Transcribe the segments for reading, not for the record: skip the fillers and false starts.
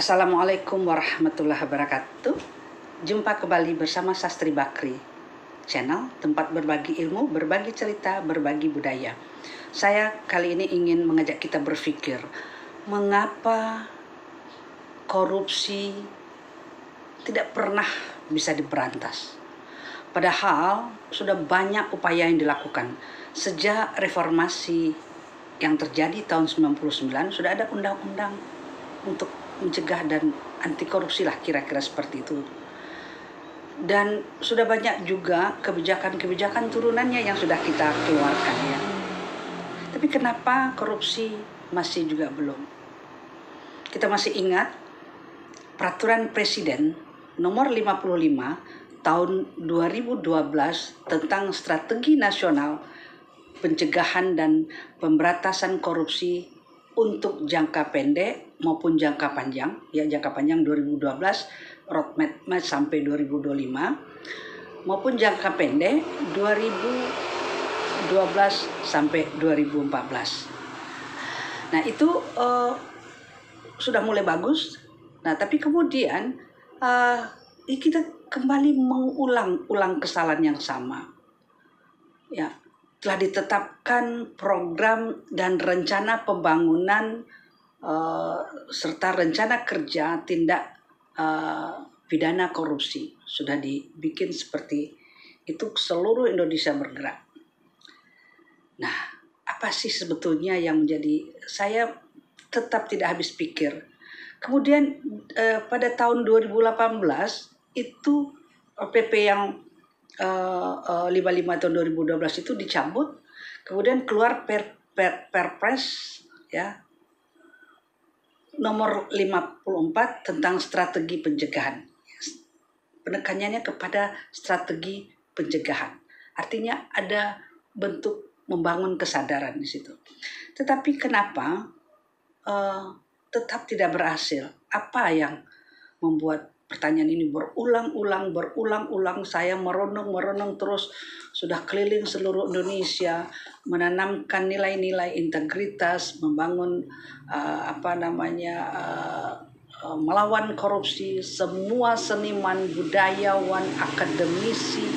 Assalamualaikum warahmatullahi wabarakatuh. Jumpa kembali bersama Sastri Bakri, channel tempat berbagi ilmu, berbagi cerita, berbagi budaya. Saya kali ini ingin mengajak kita berpikir, mengapa korupsi tidak pernah bisa diberantas. Padahal sudah banyak upaya yang dilakukan. Sejak reformasi yang terjadi tahun 99 sudah ada undang-undang untuk mencegah dan anti korupsi lah, kira-kira seperti itu. Dan sudah banyak juga kebijakan-kebijakan turunannya yang sudah kita keluarkan ya. Tapi kenapa korupsi masih juga belum? Kita masih ingat peraturan Presiden nomor 55 tahun 2012 tentang Strategi Nasional Pencegahan dan Pemberantasan Korupsi untuk jangka pendek maupun jangka panjang, ya jangka panjang 2012 roadmap sampai 2025 maupun jangka pendek 2012 sampai 2014. Nah itu sudah mulai bagus. Nah tapi kemudian kita kembali mengulang kesalahan yang sama. Ya, telah ditetapkan program dan rencana pembangunan serta rencana kerja tindak pidana korupsi. Sudah dibikin seperti itu, seluruh Indonesia bergerak. Nah, apa sih sebetulnya yang menjadi, saya tetap tidak habis pikir. Kemudian pada tahun 2018 itu PP yang 55 tahun 2012 itu dicabut, kemudian keluar Perpres ya nomor 54 tentang strategi pencegahan. Penekanannya kepada strategi pencegahan. Artinya ada bentuk membangun kesadaran di situ. Tetapi kenapa tetap tidak berhasil? Apa yang membuat pertanyaan ini berulang-ulang, saya merenung terus, sudah keliling seluruh Indonesia, menanamkan nilai-nilai integritas, membangun melawan korupsi, semua seniman, budayawan, akademisi,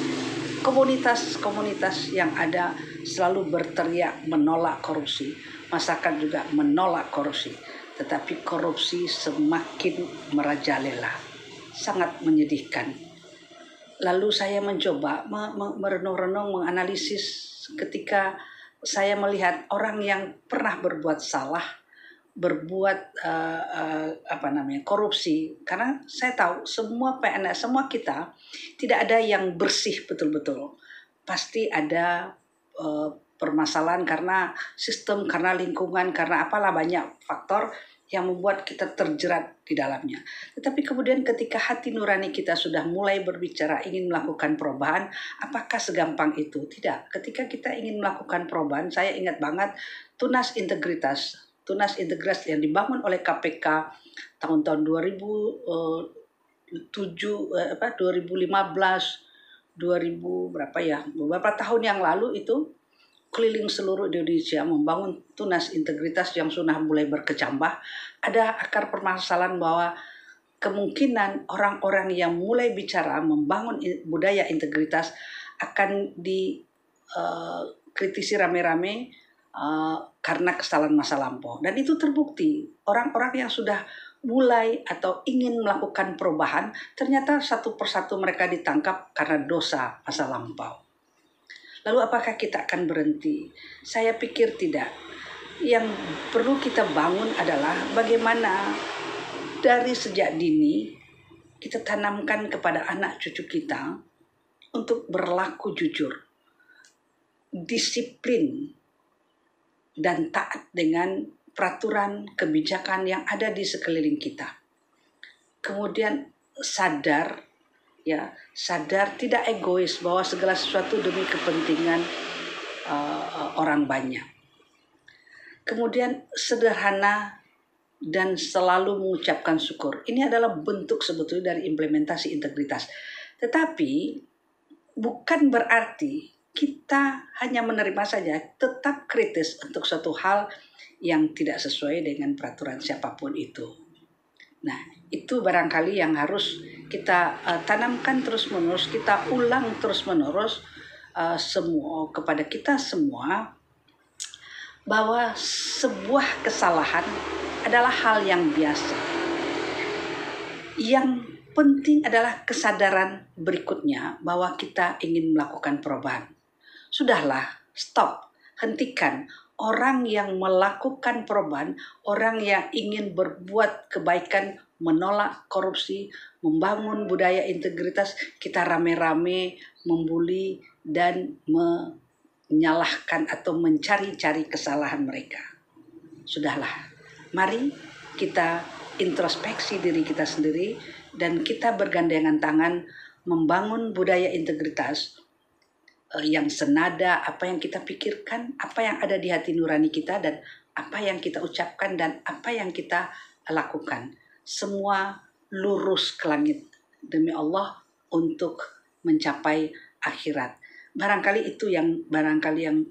komunitas-komunitas yang ada selalu berteriak menolak korupsi. Masyarakat juga menolak korupsi, tetapi korupsi semakin merajalela. Sangat menyedihkan. Lalu saya mencoba merenung-renung, menganalisis ketika saya melihat orang yang pernah berbuat salah, berbuat korupsi. Karena saya tahu semua PNS, semua kita tidak ada yang bersih betul-betul. Pasti ada permasalahan karena sistem, karena lingkungan, karena apalah, banyak faktor yang membuat kita terjerat di dalamnya. Tetapi kemudian ketika hati nurani kita sudah mulai berbicara ingin melakukan perubahan, apakah segampang itu? Tidak. Ketika kita ingin melakukan perubahan, saya ingat banget Tunas Integritas yang dibangun oleh KPK tahun-tahun 2015, 2000 berapa ya? Beberapa tahun yang lalu itu keliling seluruh Indonesia membangun Tunas Integritas yang sudah mulai berkecambah. Ada akar permasalahan bahwa kemungkinan orang-orang yang mulai bicara membangun budaya integritas akan dikritisi rame-rame karena kesalahan masa lampau. Dan itu terbukti. Orang-orang yang sudah mulai atau ingin melakukan perubahan, ternyata satu persatu mereka ditangkap karena dosa masa lampau. Lalu apakah kita akan berhenti? Saya pikir tidak. Yang perlu kita bangun adalah bagaimana dari sejak dini kita tanamkan kepada anak cucu kita untuk berlaku jujur, disiplin, dan taat dengan peraturan kebijakan yang ada di sekeliling kita. Kemudian sadar tidak egois bahwa segala sesuatu demi kepentingan orang banyak. Kemudian sederhana dan selalu mengucapkan syukur. Ini adalah bentuk sebetulnya dari implementasi integritas. Tetapi bukan berarti kita hanya menerima saja, tetap kritis untuk suatu hal yang tidak sesuai dengan peraturan siapapun itu. Nah, Itu barangkali yang harus kita tanamkan terus-menerus, kita ulang terus-menerus semua kepada kita semua, bahwa sebuah kesalahan adalah hal yang biasa. Yang penting adalah kesadaran berikutnya bahwa kita ingin melakukan perubahan. Sudahlah, stop, hentikan. Orang yang melakukan perubahan, orang yang ingin berbuat kebaikan, menolak korupsi, membangun budaya integritas, kita rame-rame membuli dan menyalahkan atau mencari-cari kesalahan mereka. Sudahlah, mari kita introspeksi diri kita sendiri dan kita bergandengan tangan membangun budaya integritas yang senada apa yang kita pikirkan, apa yang ada di hati nurani kita, dan apa yang kita ucapkan dan apa yang kita lakukan. Semua lurus ke langit demi Allah untuk mencapai akhirat. Barangkali itu yang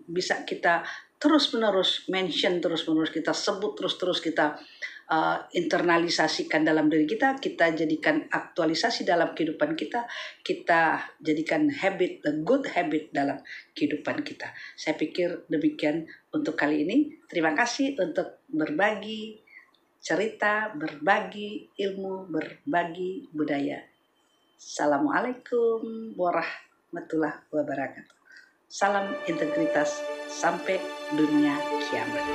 bisa kita terus-menerus mention, terus-menerus kita sebut, terus-terus kita internalisasikan dalam diri kita, kita jadikan aktualisasi dalam kehidupan kita, kita jadikan habit, the good habit dalam kehidupan kita. Saya pikir demikian untuk kali ini. Terima kasih untuk berbagi cerita, berbagi ilmu, berbagi budaya. Assalamualaikum warahmatullahi wabarakatuh. Salam integritas sampai dunia kiamat.